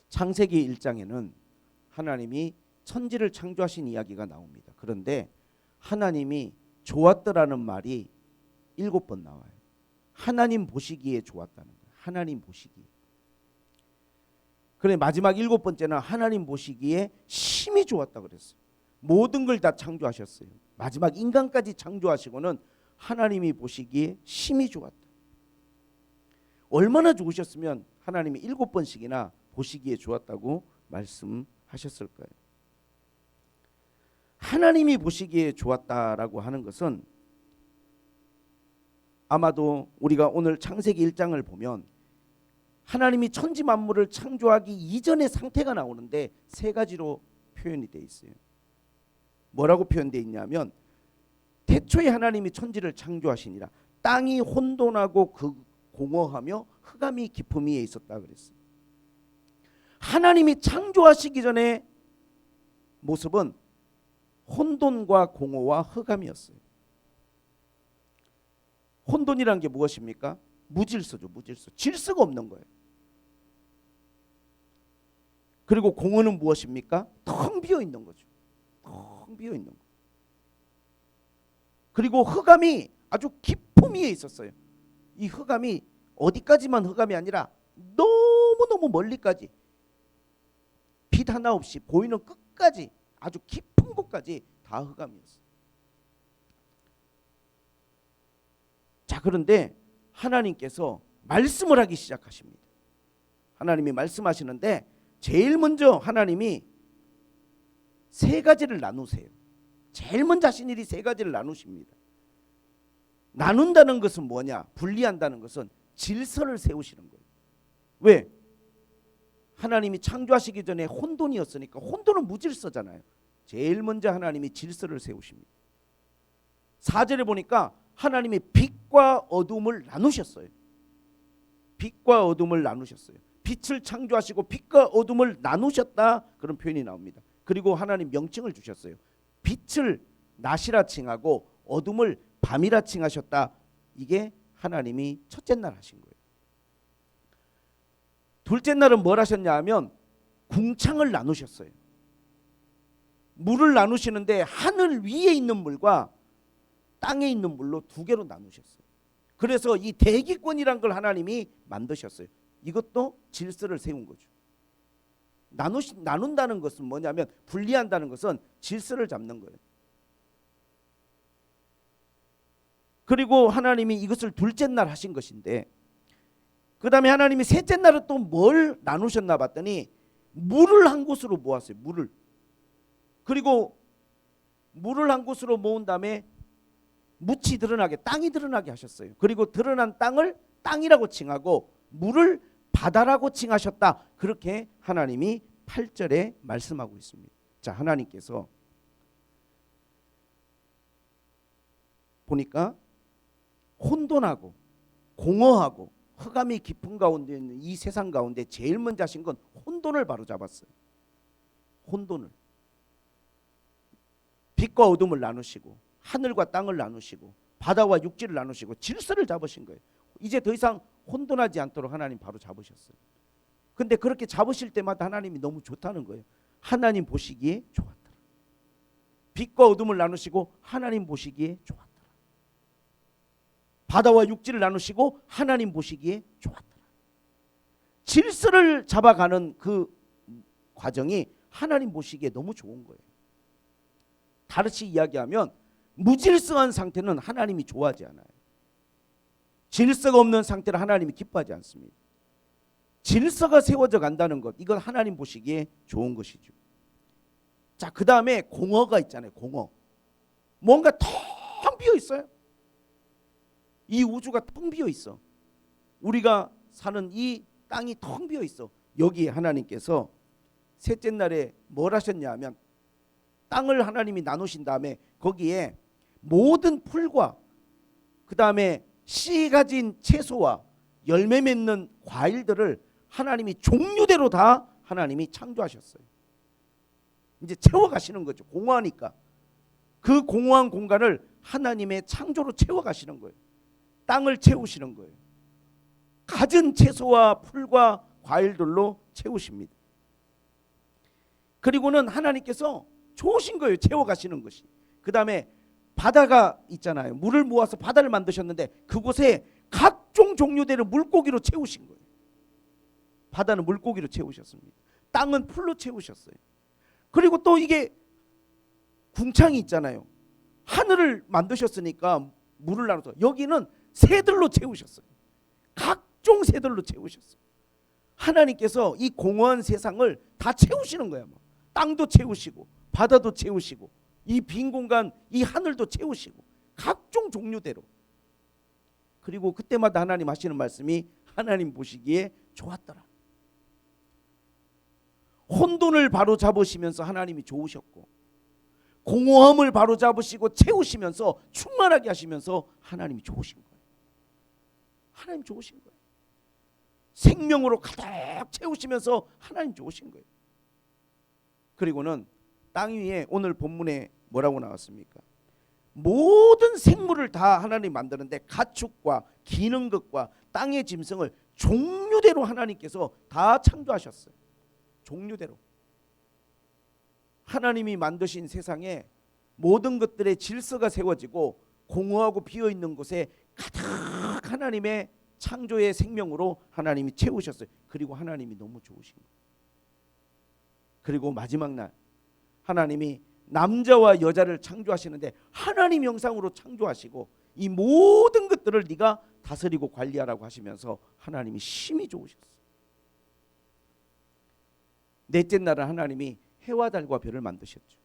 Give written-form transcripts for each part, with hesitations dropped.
창세기 1장에는 하나님이 천지를 창조하신 이야기가 나옵니다. 그런데 하나님이 좋았더라는 말이 7번 나와요. 하나님 보시기에 좋았다는 거예요. 하나님 보시기에. 그래 마지막 7번째는 하나님 보시기에 심히 좋았다 그랬어요. 모든 걸 다 창조하셨어요. 마지막 인간까지 창조하시고는 하나님이 보시기에 심히 좋았다. 얼마나 좋으셨으면 하나님이 7번씩이나 보시기에 좋았다고 말씀하셨을까요? 하나님이 보시기에 좋았다라고 하는 것은 아마도 우리가 오늘 창세기 1장을 보면 하나님이 천지 만물을 창조하기 이전의 상태가 나오는데 세 가지로 표현이 되어 있어요. 뭐라고 표현되어 있냐면 태초에 하나님이 천지를 창조하시니라 땅이 혼돈하고 공허하며 흑암이 깊음 위에 있었다 그랬어요. 하나님이 창조하시기 전에 모습은 혼돈과 공허와 흑암이었어요. 혼돈이란 게 무엇입니까? 무질서죠. 무질서. 질서가 없는 거예요. 그리고 공허는 무엇입니까? 텅 비어 있는 거죠. 텅 비어 있는 거. 그리고 흑암이 아주 깊음 위에 있었어요. 이 흑암이 어디까지만 흑암이 아니라 너무너무 멀리까지 빛 하나 없이 보이는 끝까지 아주 깊은 곳까지 다 흑암이었어요. 자, 그런데 하나님께서 말씀을 하기 시작하십니다. 하나님이 말씀하시는데 제일 먼저 하나님이 세 가지를 나누세요. 제일 먼저 하신 일이 세 가지를 나누십니다. 나눈다는 것은 뭐냐? 분리한다는 것은 질서를 세우시는 거예요. 왜? 하나님이 창조하시기 전에 혼돈이었으니까 혼돈은 무질서잖아요. 제일 먼저 하나님이 질서를 세우십니다. 4절에 보니까 하나님이 빛과 어둠을 나누셨어요. 빛과 어둠을 나누셨어요. 빛을 창조하시고 빛과 어둠을 나누셨다 그런 표현이 나옵니다. 그리고 하나님 명칭을 주셨어요. 빛을 낮이라 칭하고 어둠을 밤이라 칭하셨다. 이게 하나님이 첫째 날 하신 거예요. 둘째 날은 뭘 하셨냐 하면 궁창을 나누셨어요. 물을 나누시는데 하늘 위에 있는 물과 땅에 있는 물로 두 개로 나누셨어요. 그래서 이 대기권이란 걸 하나님이 만드셨어요. 이것도 질서를 세운 거죠. 나눈다는 것은 뭐냐면 분리한다는 것은 질서를 잡는 거예요. 그리고 하나님이 이것을 둘째 날 하신 것인데 그 다음에 하나님이 셋째 날은 또 뭘 나누셨나 봤더니 물을 한 곳으로 모았어요. 물을. 그리고 물을 한 곳으로 모은 다음에 묻이 드러나게 땅이 드러나게 하셨어요. 그리고 드러난 땅을 땅이라고 칭하고 물을 바다라고 칭하셨다. 그렇게 하나님이 8절에 말씀하고 있습니다. 자, 하나님께서 보니까 혼돈하고 공허하고 흑암이 깊은 가운데 있는 이 세상 가운데 제일 먼저 하신 건 혼돈을 바로 잡았어요. 혼돈을. 빛과 어둠을 나누시고 하늘과 땅을 나누시고 바다와 육지를 나누시고 질서를 잡으신 거예요. 이제 더 이상 혼돈하지 않도록 하나님 바로 잡으셨어요. 근데 그렇게 잡으실 때마다 하나님이 너무 좋다는 거예요. 하나님 보시기에 좋았더라. 빛과 어둠을 나누시고 하나님 보시기에 좋았더라. 바다와 육지를 나누시고 하나님 보시기에 좋았더라. 질서를 잡아가는 그 과정이 하나님 보시기에 너무 좋은 거예요. 다르게 이야기하면 무질서한 상태는 하나님이 좋아하지 않아요. 질서가 없는 상태를 하나님이 기뻐하지 않습니다. 질서가 세워져 간다는 것, 이건 하나님 보시기에 좋은 것이죠. 자, 그 다음에 공허가 있잖아요. 공허. 뭔가 텅 비어 있어요. 이 우주가 텅 비어 있어. 우리가 사는 이 땅이 텅 비어 있어. 여기 하나님께서 셋째 날에 뭘 하셨냐 하면 땅을 하나님이 나누신 다음에 거기에 모든 풀과 그 다음에 씨 가진 채소와 열매 맺는 과일들을 하나님이 종류대로 다 하나님이 창조하셨어요. 이제 채워가시는 거죠. 공허하니까. 그 공허한 공간을 하나님의 창조로 채워가시는 거예요. 땅을 채우시는 거예요. 갖은 채소와 풀과 과일들로 채우십니다. 그리고는 하나님께서 좋으신 거예요. 채워가시는 것이. 그 다음에 바다가 있잖아요. 물을 모아서 바다를 만드셨는데 그곳에 각종 종류대로 물고기로 채우신 거예요. 바다는 물고기로 채우셨습니다. 땅은 풀로 채우셨어요. 그리고 또 이게 궁창이 있잖아요. 하늘을 만드셨으니까 물을 나눠서 여기는 새들로 채우셨어요. 각종 새들로 채우셨어요. 하나님께서 이 공허한 세상을 다 채우시는 거야. 땅도 채우시고 바다도 채우시고 이 빈 공간, 이 하늘도 채우시고 각종 종류대로. 그리고 그때마다 하나님 하시는 말씀이 하나님 보시기에 좋았더라. 혼돈을 바로 잡으시면서 하나님이 좋으셨고, 공허함을 바로 잡으시고 채우시면서 충만하게 하시면서 하나님이 좋으신 거예요. 하나님 좋으신 거예요. 생명으로 가득 채우시면서 하나님 좋으신 거예요. 그리고는 땅 위에 오늘 본문에 뭐라고 나왔습니까? 모든 생물을 다 하나님 만드는데 가축과 기는 것과 땅의 짐승을 종류대로 하나님께서 다 창조하셨어요. 종류대로. 하나님이 만드신 세상에 모든 것들의 질서가 세워지고 공허하고 비어있는 곳에 가득 하나님의 창조의 생명으로 하나님이 채우셨어요. 그리고 하나님이 너무 좋으신 거예요. 그리고 마지막 날 하나님이 남자와 여자를 창조하시는데 하나님 형상으로 창조하시고 이 모든 것들을 네가 다스리고 관리하라고 하시면서 하나님이 심히 좋으셨어요. 넷째 날은 하나님이 해와 달과 별을 만드셨죠.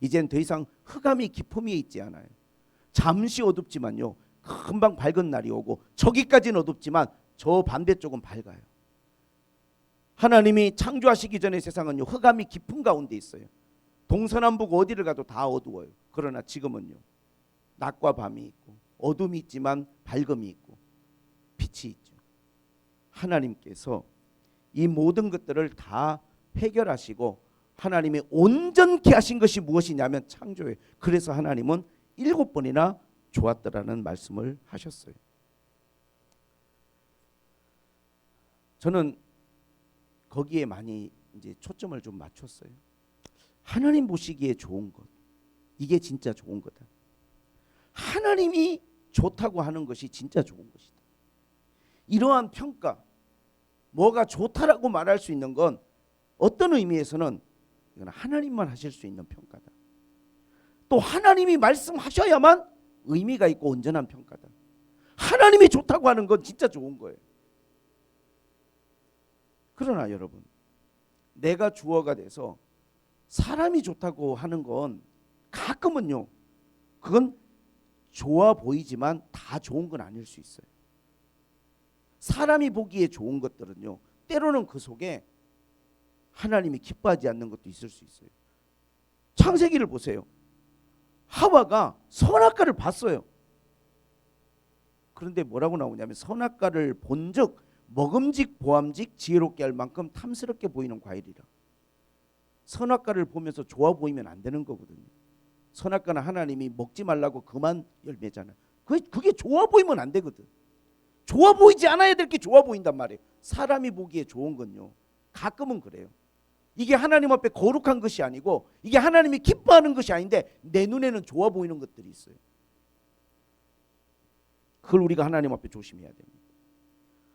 이젠 더 이상 흑암이 기품이 있지 않아요. 잠시 어둡지만요, 금방 밝은 날이 오고 저기까지는 어둡지만 저 반대쪽은 밝아요. 하나님이 창조하시기 전에 세상은요, 흑암이 깊은 가운데 있어요. 동서남북 어디를 가도 다 어두워요. 그러나 지금은요, 낮과 밤이 있고 어둠이 있지만 밝음이 있고 빛이 있죠. 하나님께서 이 모든 것들을 다 해결하시고 하나님이 온전케 하신 것이 무엇이냐면 창조예요. 그래서 하나님은 7번이나 좋았더라는 말씀을 하셨어요. 저는 거기에 많이 이제 초점을 좀 맞췄어요. 하나님 보시기에 좋은 것, 이게 진짜 좋은 거다. 하나님이 좋다고 하는 것이 진짜 좋은 것이다. 이러한 평가, 뭐가 좋다라고 말할 수 있는 건 어떤 의미에서는 이건 하나님만 하실 수 있는 평가다. 또 하나님이 말씀하셔야만 의미가 있고 온전한 평가다. 하나님이 좋다고 하는 건 진짜 좋은 거예요. 그러나 여러분, 내가 주어가 돼서 사람이 좋다고 하는 건 가끔은요, 그건 좋아 보이지만 다 좋은 건 아닐 수 있어요. 사람이 보기에 좋은 것들은요, 때로는 그 속에 하나님이 기뻐하지 않는 것도 있을 수 있어요. 창세기를 보세요. 하와가 선악과를 봤어요. 그런데 뭐라고 나오냐면 선악과를 본즉 먹음직 보암직 지혜롭게 할 만큼 탐스럽게 보이는 과일이라. 선악과를 보면서 좋아 보이면 안 되는 거거든요. 선악과는 하나님이 먹지 말라고 그만 열매잖아요. 그게 좋아 보이면 안 되거든. 좋아 보이지 않아야 될 게 좋아 보인단 말이에요. 사람이 보기에 좋은 건요, 가끔은 그래요. 이게 하나님 앞에 거룩한 것이 아니고 이게 하나님이 기뻐하는 것이 아닌데 내 눈에는 좋아 보이는 것들이 있어요. 그걸 우리가 하나님 앞에 조심해야 됩니다.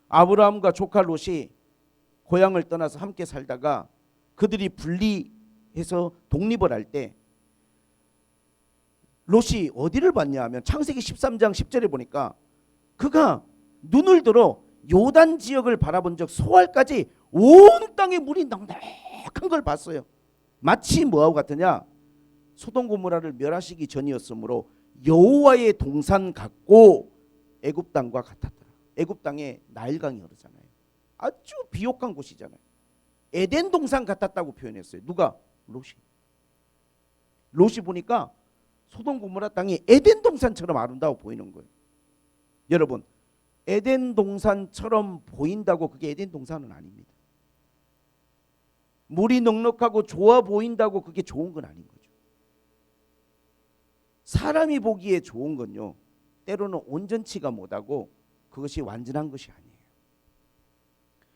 아브라함과 조카 롯이 고향을 떠나서 함께 살다가 그들이 분리해서 독립을 할 때 롯이 어디를 봤냐 하면 창세기 13장 10절에 보니까 그가 눈을 들어 요단 지역을 바라본 적 소알까지 온 땅에 물이 넉넉한 걸 봤어요. 마치 뭐하고 같으냐, 소돔 고모라를 멸하시기 전이었으므로 여호와의 동산 같고 애굽 땅과 같았더라. 애굽 땅에 나일강이 흐르잖아요. 아주 비옥한 곳이잖아요. 에덴 동산 같았다고 표현했어요. 누가? 롯이 보니까 소돔 고모라 땅이 에덴 동산처럼 아름다워 보이는 거예요. 여러분, 에덴 동산처럼 보인다고 그게 에덴 동산은 아닙니다. 물이 넉넉하고 좋아 보인다고 그게 좋은 건 아닌 거죠. 사람이 보기에 좋은 건요, 때로는 온전치가 못하고 그것이 완전한 것이 아니에요.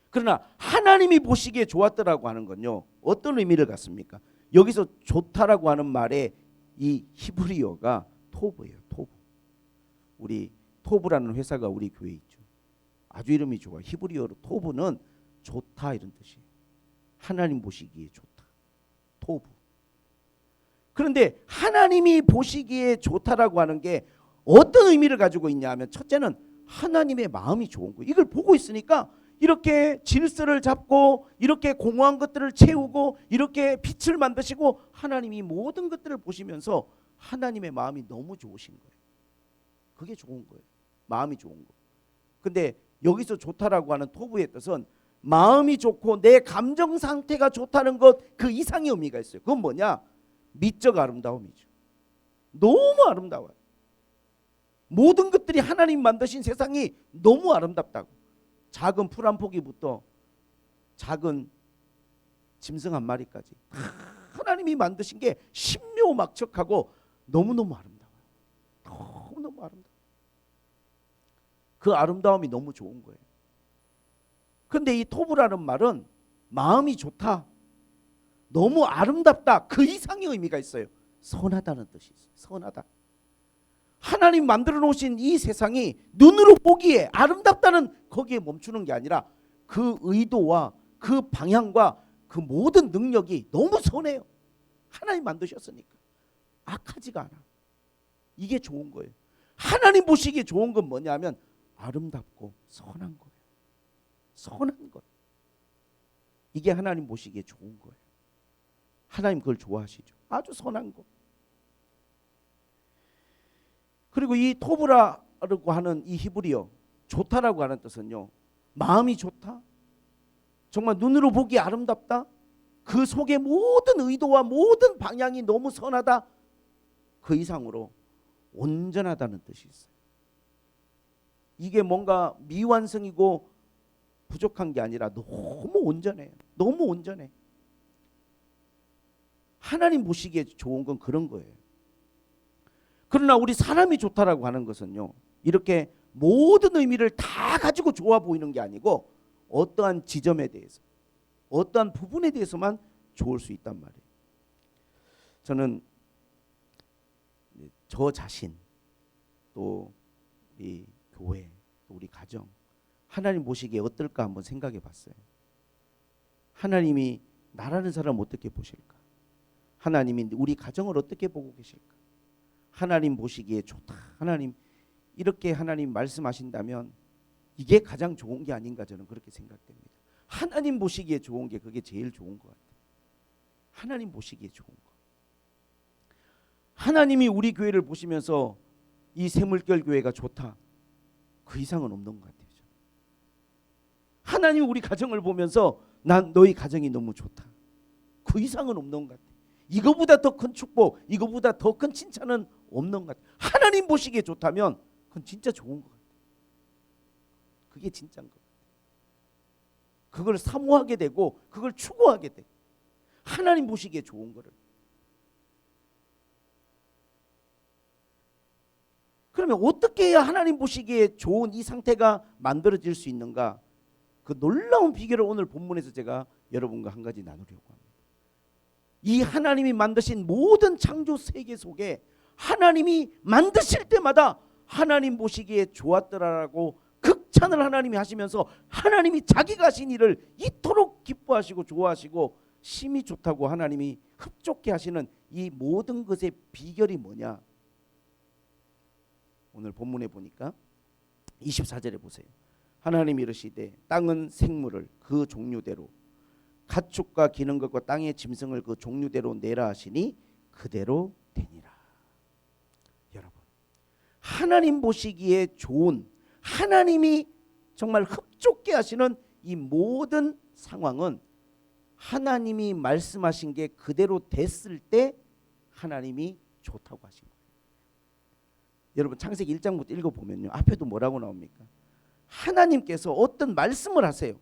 그러나 하나님이 보시기에 좋았더라고 하는 건요, 어떤 의미를 갖습니까? 여기서 좋다라고 하는 말에 이 히브리어가 토브예요. 토브. 우리 토브라는 회사가 우리 교회에 있죠. 아주 이름이 좋아. 히브리어로 토브는 좋다 이런 뜻이에요. 하나님 보시기에 좋다. 토브. 그런데 하나님이 보시기에 좋다라고 하는 게 어떤 의미를 가지고 있냐 하면, 첫째는 하나님의 마음이 좋은 거예요. 이걸 보고 있으니까 이렇게 질서를 잡고 이렇게 공허한 것들을 채우고 이렇게 빛을 만드시고 하나님이 모든 것들을 보시면서 하나님의 마음이 너무 좋으신 거예요. 그게 좋은 거예요. 마음이 좋은 거. 근데 여기서 좋다라고 하는 토부의 뜻은 마음이 좋고 내 감정 상태가 좋다는 것, 그 이상의 의미가 있어요. 그건 뭐냐? 미적 아름다움이죠. 너무 아름다워요. 모든 것들이 하나님 만드신 세상이 너무 아름답다고. 작은 풀 한 포기부터 작은 짐승 한 마리까지 하나님이 만드신 게 신묘막측하고 너무너무 아름다워요. 너무너무 아름다워요. 그 아름다움이 너무 좋은 거예요. 그런데 이 토브라는 말은 마음이 좋다, 너무 아름답다, 그 이상의 의미가 있어요. 선하다는 뜻이 있어요. 선하다. 하나님 만들어 놓으신 이 세상이 눈으로 보기에 아름답다는 거기에 멈추는 게 아니라 그 의도와 그 방향과 그 모든 능력이 너무 선해요. 하나님 만드셨으니까 악하지가 않아. 이게 좋은 거예요. 하나님 보시기에 좋은 건 뭐냐면 아름답고 선한 거예요. 선한 것. 이게 하나님 보시기에 좋은 거예요. 하나님 그걸 좋아하시죠. 아주 선한 것. 그리고 이 토브라고 하는 이 히브리어, 좋다라고 하는 뜻은요, 마음이 좋다, 정말 눈으로 보기 아름답다, 그 속에 모든 의도와 모든 방향이 너무 선하다, 그 이상으로 온전하다는 뜻이 있어요. 이게 뭔가 미완성이고 부족한 게 아니라 너무 온전해요. 너무 온전해. 하나님 보시기에 좋은 건 그런 거예요. 그러나 우리 사람이 좋다라고 하는 것은요, 이렇게 모든 의미를 다 가지고 좋아 보이는 게 아니고 어떠한 지점에 대해서, 어떠한 부분에 대해서만 좋을 수 있단 말이에요. 저는 저 자신, 또 우리 교회, 또 우리 가정, 하나님 보시기에 어떨까 한번 생각해 봤어요. 하나님이 나라는 사람을 어떻게 보실까? 하나님이 우리 가정을 어떻게 보고 계실까? 하나님 보시기에 좋다, 하나님 이렇게 하나님 말씀하신다면 이게 가장 좋은 게 아닌가, 저는 그렇게 생각됩니다. 하나님 보시기에 좋은 게 그게 제일 좋은 것 같아요. 하나님 보시기에 좋은 거. 하나님이 우리 교회를 보시면서 이 새물결 교회가 좋다, 그 이상은 없는 것 같아요. 하나님이 우리 가정을 보면서 난 너희 가정이 너무 좋다, 그 이상은 없는 것 같아요. 이거보다 더 큰 축복, 이거보다 더 큰 칭찬은 없는 것 같아요. 하나님 보시기에 좋다면 그건 진짜 좋은 것 같아요. 그게 진짜인 것 같아요. 그걸 사모하게 되고 그걸 추구하게 되고, 하나님 보시기에 좋은 거를. 그러면 어떻게 해야 하나님 보시기에 좋은 이 상태가 만들어질 수 있는가? 그 놀라운 비결을 오늘 본문에서 제가 여러분과 한 가지 나누려고 합니다. 이 하나님이 만드신 모든 창조 세계 속에 하나님이 만드실 때마다 하나님 보시기에 좋았더라라고 극찬을 하나님이 하시면서 하나님이 자기가 하신 일을 이토록 기뻐하시고 좋아하시고 심히 좋다고 하나님이 흡족해 하시는 이 모든 것의 비결이 뭐냐? 오늘 본문에 보니까 24절에 보세요. 하나님이 이르시되 땅은 생물을 그 종류대로, 가축과 기는 것과 땅의 짐승을 그 종류대로 내라 하시니 그대로 되니라. 여러분, 하나님 보시기에 좋은, 하나님이 정말 흡족해 하시는 이 모든 상황은 하나님이 말씀하신 게 그대로 됐을 때 하나님이 좋다고 하신 거예요. 여러분, 창세기 1장부터 읽어보면요, 앞에도 뭐라고 나옵니까? 하나님께서 어떤 말씀을 하세요.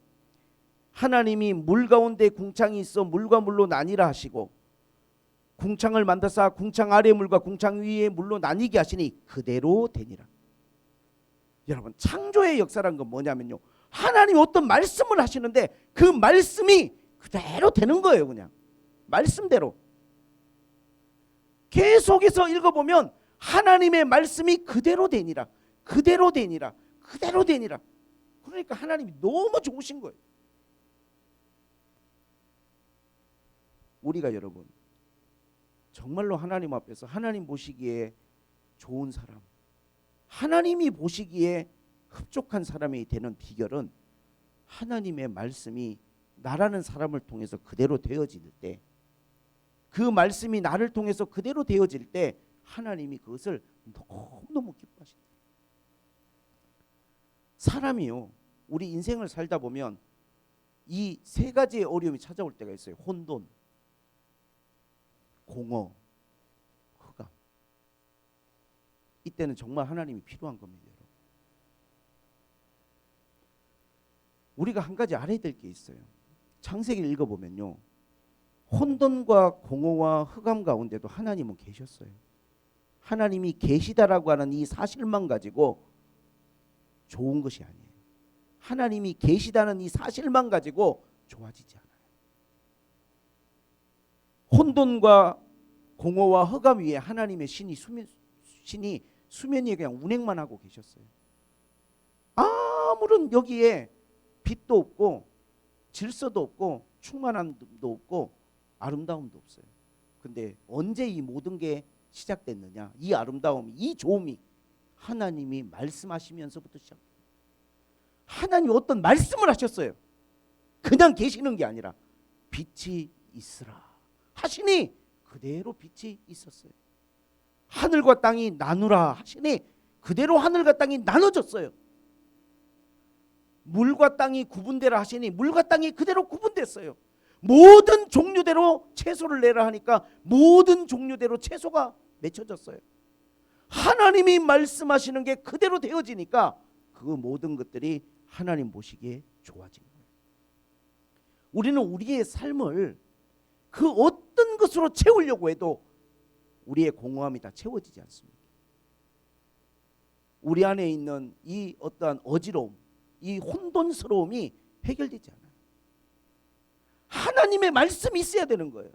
하나님이 물 가운데 궁창이 있어 물과 물로 나뉘라 하시고, 궁창을 만드사 궁창 아래 물과 궁창 위에 물로 나뉘게 하시니 그대로 되니라. 여러분, 창조의 역사란 건 뭐냐면요, 하나님이 어떤 말씀을 하시는데 그 말씀이 그대로 되는 거예요. 그냥 말씀대로. 계속해서 읽어보면 하나님의 말씀이 그대로 되니라, 그대로 되니라, 그대로 되니라. 그러니까 하나님이 너무 좋으신 거예요. 우리가 여러분 정말로 하나님 앞에서 하나님 보시기에 좋은 사람, 하나님이 보시기에 흡족한 사람이 되는 비결은 하나님의 말씀이 나라는 사람을 통해서 그대로 되어질 때, 그 말씀이 나를 통해서 그대로 되어질 때 하나님이 그것을 너무너무 기뻐하신다. 사람이요, 우리 인생을 살다 보면 이 세 가지의 어려움이 찾아올 때가 있어요. 혼돈, 공허, 흑암. 이때는 정말 하나님이 필요한 겁니다. 여러분. 우리가 한 가지 알아야 될 게 있어요. 창세기를 읽어보면요, 혼돈과 공허와 흑암 가운데도 하나님은 계셨어요. 하나님이 계시다라고 하는 이 사실만 가지고 좋은 것이 아니에요. 하나님이 계시다는 이 사실만 가지고 좋아지지 않아요. 혼돈과 공허와 흑암 위에 하나님의 신이 수면 위에 그냥 운행만 하고 계셨어요. 아무런 여기에 빛도 없고 질서도 없고 충만함도 없고 아름다움도 없어요. 근데 언제 이 모든 게 시작됐느냐? 이 아름다움이, 이 좋음이 하나님이 말씀하시면서부터 시작돼요. 하나님이 어떤 말씀을 하셨어요. 그냥 계시는 게 아니라 빛이 있으라 하시니 그대로 빛이 있었어요. 하늘과 땅이 나누라 하시니 그대로 하늘과 땅이 나눠졌어요. 물과 땅이 구분되라 하시니 물과 땅이 그대로 구분됐어요. 모든 종류대로 채소를 내라 하니까 모든 종류대로 채소가 맺혀졌어요. 하나님이 말씀하시는 게 그대로 되어지니까 그 모든 것들이 하나님 보시기에 좋아진 거예요. 우리는 우리의 삶을 그 어떤 것으로 채우려고 해도 우리의 공허함이 다 채워지지 않습니다. 우리 안에 있는 이 어떠한 어지러움, 이 혼돈스러움이 해결되지 않아요. 하나님의 말씀이 있어야 되는 거예요.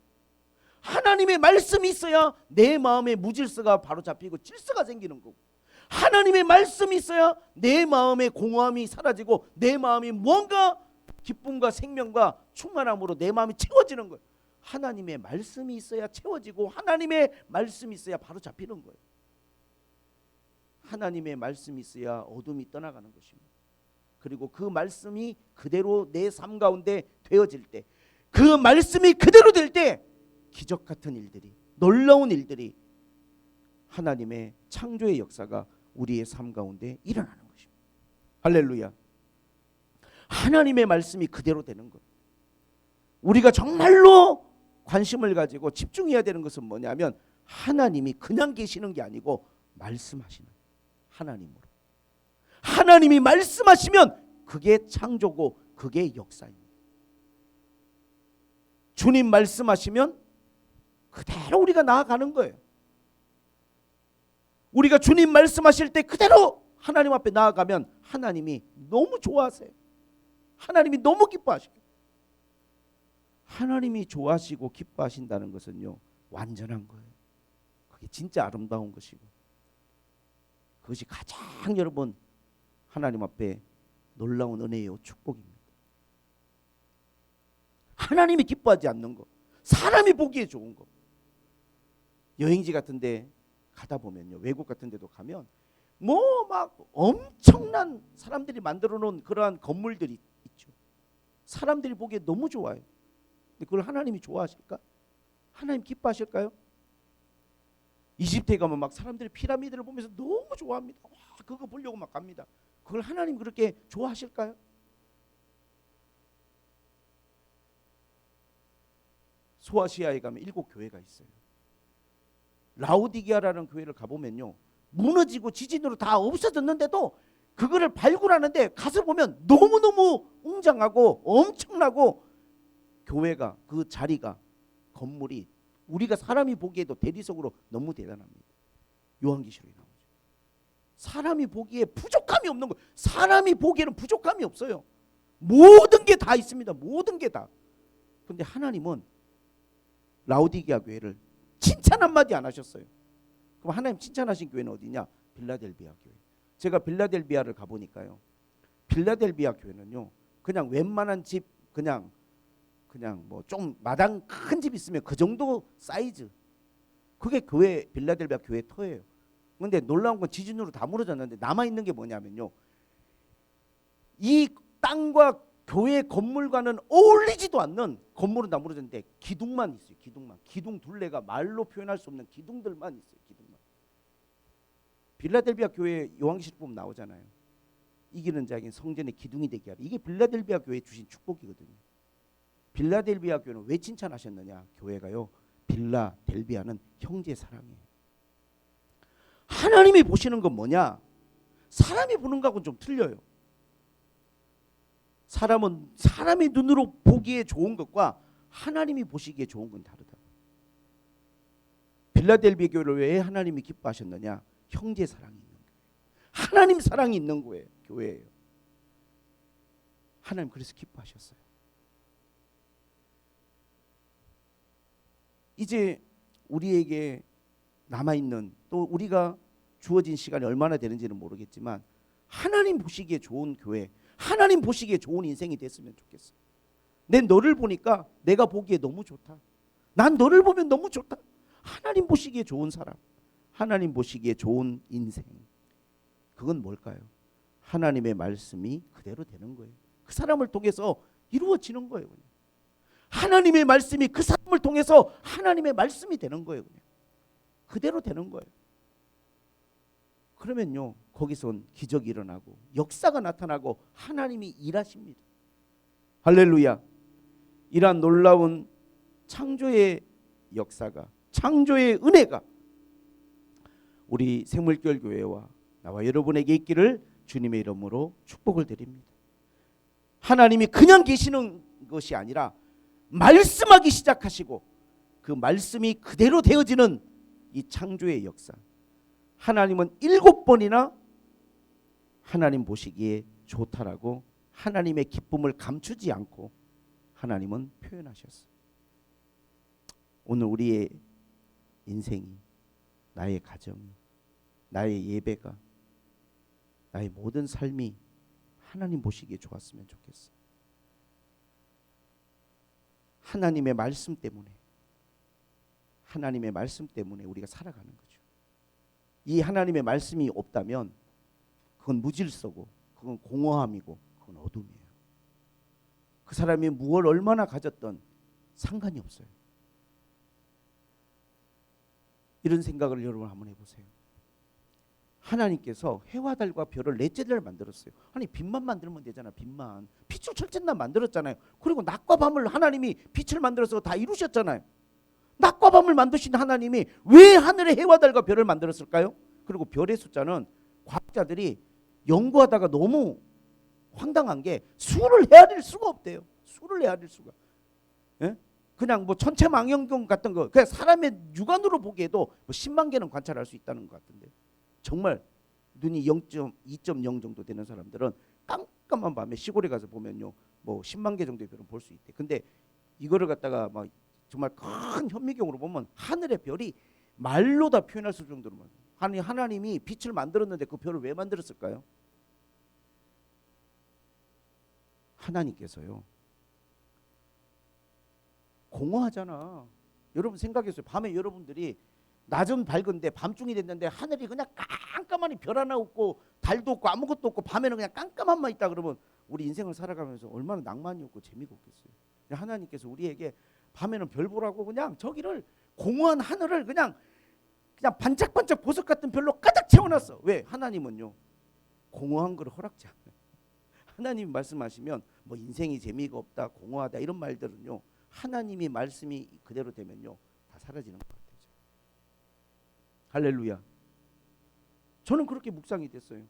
하나님의 말씀이 있어야 내 마음의 무질서가 바로 잡히고 질서가 생기는 거고, 하나님의 말씀이 있어야 내 마음의 공허함이 사라지고 내 마음이 뭔가 기쁨과 생명과 충만함으로 내 마음이 채워지는 거예요. 하나님의 말씀이 있어야 채워지고 하나님의 말씀이 있어야 바로 잡히는 거예요. 하나님의 말씀이 있어야 어둠이 떠나가는 것입니다. 그리고 그 말씀이 그대로 내 삶 가운데 되어질 때, 그 말씀이 그대로 될 때 기적 같은 일들이, 놀라운 일들이, 하나님의 창조의 역사가 우리의 삶 가운데 일어나는 것입니다. 할렐루야. 하나님의 말씀이 그대로 되는 것. 우리가 정말로 관심을 가지고 집중해야 되는 것은 뭐냐면 하나님이 그냥 계시는 게 아니고 말씀하시는 하나님으로. 하나님이 말씀하시면 그게 창조고 그게 역사입니다. 주님 말씀하시면 그대로 우리가 나아가는 거예요. 우리가 주님 말씀하실 때 그대로 하나님 앞에 나아가면 하나님이 너무 좋아하세요. 하나님이 너무 기뻐하시고, 하나님이 좋아하시고 기뻐하신다는 것은요, 완전한 거예요. 그게 진짜 아름다운 것이고, 그것이 가장 여러분 하나님 앞에 놀라운 은혜요 축복입니다. 하나님이 기뻐하지 않는 거, 사람이 보기에 좋은 거. 여행지 같은데 가다 보면요, 외국 같은 데도 가면 뭐 막 엄청난 사람들이 만들어 놓은 그러한 건물들이 있죠. 사람들이 보기에 너무 좋아요. 근데 그걸 하나님이 좋아하실까? 하나님 기뻐하실까요? 이집트에 가면 막 사람들이 피라미드를 보면서 너무 좋아합니다. 와, 그거 보려고 막 갑니다. 그걸 하나님 그렇게 좋아하실까요? 소아시아에 가면 7교회가 있어요. 라우디게아라는 교회를 가보면요, 무너지고 지진으로 다 없어졌는데도 그거를 발굴하는데 가서 보면 너무너무 웅장하고 엄청나고, 교회가, 그 자리가, 건물이 우리가 사람이 보기에도 대리석으로 너무 대단합니다. 요한계시록에 나오죠. 사람이 보기에 부족함이 없는 거예요. 사람이 보기에는 부족함이 없어요. 모든 게 다 있습니다. 모든 게 다. 근데 하나님은 라오디게아 교회를 칭찬 한마디 안 하셨어요. 그럼 하나님 칭찬하신 교회는 어디냐? 빌라델비아 교회. 제가 빌라델비아를 가보니까요, 빌라델비아 교회는요, 그냥 웬만한 집, 그냥 뭐 좀 마당 큰 집 있으면 그 정도 사이즈, 그게 교회, 빌라델비아 교회 터예요. 근데 놀라운 건 지진으로 다 무너졌는데 남아있는 게 뭐냐면요, 이 땅과 교회 건물과는 어울리지도 않는 건물은 다 무너졌는데 기둥만 있어요. 기둥 둘레가 말로 표현할 수 없는 기둥들만 있어요. 기둥만. 빌라델비아 교회 요한계시록 보면 나오잖아요. 이기는 자에겐 성전의 기둥이 되게 하라. 이게 빌라델비아 교회 주신 축복이거든요. 빌라델비아 교회는 왜 칭찬하셨느냐? 교회가요, 빌라델비아는 형제 사랑이에요. 하나님이 보시는 건 뭐냐? 사람이 보는 거하고는 좀 틀려요. 사람은 사람의 눈으로 보기에 좋은 것과 하나님이 보시기에 좋은 건 다르다. 빌라델비아 교회를 왜 하나님이 기뻐하셨느냐? 형제 사랑이 있는 거예요. 하나님 사랑이 있는 거예요. 교회예요. 하나님 그래서 기뻐하셨어요. 이제 우리에게 남아있는, 또 우리가 주어진 시간이 얼마나 되는지는 모르겠지만 하나님 보시기에 좋은 교회, 하나님 보시기에 좋은 인생이 됐으면 좋겠어. 내 너를 보니까 내가 보기에 너무 좋다. 난 너를 보면 너무 좋다. 하나님 보시기에 좋은 사람, 하나님 보시기에 좋은 인생, 그건 뭘까요? 하나님의 말씀이 그대로 되는 거예요. 그 사람을 통해서 이루어지는 거예요. 그냥. 하나님의 말씀이 그 사람을 통해서 하나님의 말씀이 되는 거예요. 그냥. 그대로 되는 거예요. 그러면요, 거기선 기적이 일어나고 역사가 나타나고 하나님이 일하십니다. 할렐루야. 이러한 놀라운 창조의 역사가, 창조의 은혜가 우리 생물교회 교회와 나와 여러분에게 있기를 주님의 이름으로 축복을 드립니다. 하나님이 그냥 계시는 것이 아니라 말씀하기 시작하시고 그 말씀이 그대로 되어지는 이 창조의 역사. 하나님은 7번이나 하나님 보시기에 좋다라고 하나님의 기쁨을 감추지 않고 하나님은 표현하셨어요. 오늘 우리의 인생이, 나의 가정이, 나의 예배가, 나의 모든 삶이 하나님 보시기에 좋았으면 좋겠어. 하나님의 말씀 때문에, 하나님의 말씀 때문에 우리가 살아가는 거죠. 이 하나님의 말씀이 없다면 그건 무질서고, 그건 공허함이고, 그건 어둠이에요. 그 사람이 무엇을 얼마나 가졌던 상관이 없어요. 이런 생각을 여러분 한번 해보세요. 하나님께서 해와 달과 별을 넷째 날 만들었어요. 아니 빛만 만들면 되잖아. 빛만. 빛을 첫째 날 만들었잖아요. 그리고 낮과 밤을 하나님이 빛을 만들어서 다 이루셨잖아요. 낮과 밤을 만드신 하나님이 왜 하늘의 해와 달과 별을 만들었을까요? 그리고 별의 숫자는 과학자들이 연구하다가 너무 황당한 게 수를 헤아릴 수가 없대요. 수를 헤아릴 수가. 예? 그냥 뭐 천체망원경 같은 거, 그냥 사람의 육안으로 보기에도 뭐 10만 개는 관찰할 수 있다는 것 같은데, 정말 눈이 0.2.0 정도 되는 사람들은 깜깜한 밤에 시골에 가서 보면요, 뭐 10만 개 정도의 별은 볼 수 있대. 근데 이거를 갖다가 막 정말 큰 현미경으로 보면 하늘의 별이 말로 다 표현할 수 있을 정도로, 하나님이 빛을 만들었는데 그 별을 왜 만들었을까요? 하나님께서요, 공허하잖아. 여러분 생각해보세요. 밤에 여러분들이 낮은 밝은데 밤중이 됐는데 하늘이 그냥 깜깜하니 별 하나 없고 달도 없고 아무것도 없고 밤에는 그냥 깜깜함만 있다 그러면 우리 인생을 살아가면서 얼마나 낭만이 없고 재미가 없겠어요. 하나님께서 우리에게 밤에는 별 보라고 그냥 저기를, 공허한 하늘을 그냥 반짝반짝 보석 같은 별로 가득 채워놨어. 왜? 하나님은요, 공허한 걸 허락지 않아요. 하나님이 말씀하시면 뭐 인생이 재미가 없다, 공허하다 이런 말들은요, 하나님이 말씀이 그대로 되면요 다 사라지는 것 같아요. 할렐루야. 저는 그렇게 묵상이 됐어요.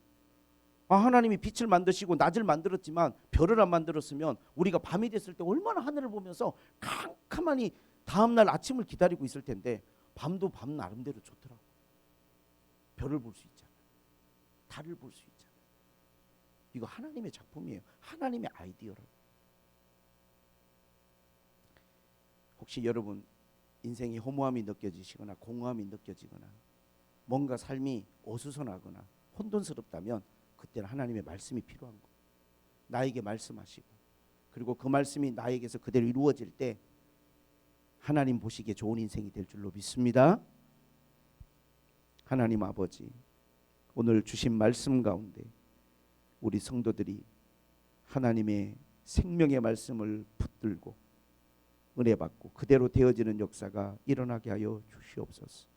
하나님이 빛을 만드시고 낮을 만들었지만 별을 안 만들었으면 우리가 밤이 됐을 때 얼마나 하늘을 보면서 캄캄하니 다음날 아침을 기다리고 있을 텐데, 밤도 밤 나름대로 좋더라고. 별을 볼 수 있잖아요. 달을 볼 수 있잖아요. 이거 하나님의 작품이에요. 하나님의 아이디어라고. 혹시 여러분 인생이 허무함이 느껴지시거나 공허함이 느껴지거나 뭔가 삶이 어수선하거나 혼돈스럽다면 그때는 하나님의 말씀이 필요한 거예요. 나에게 말씀하시고 그리고 그 말씀이 나에게서 그대로 이루어질 때 하나님 보시기에 좋은 인생이 될 줄로 믿습니다. 하나님 아버지, 오늘 주신 말씀 가운데 우리 성도들이 하나님의 생명의 말씀을 붙들고 은혜 받고 그대로 되어지는 역사가 일어나게 하여 주시옵소서.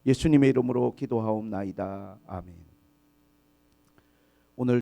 예수님의 이름으로 기도하옵나이다. 아멘. 오늘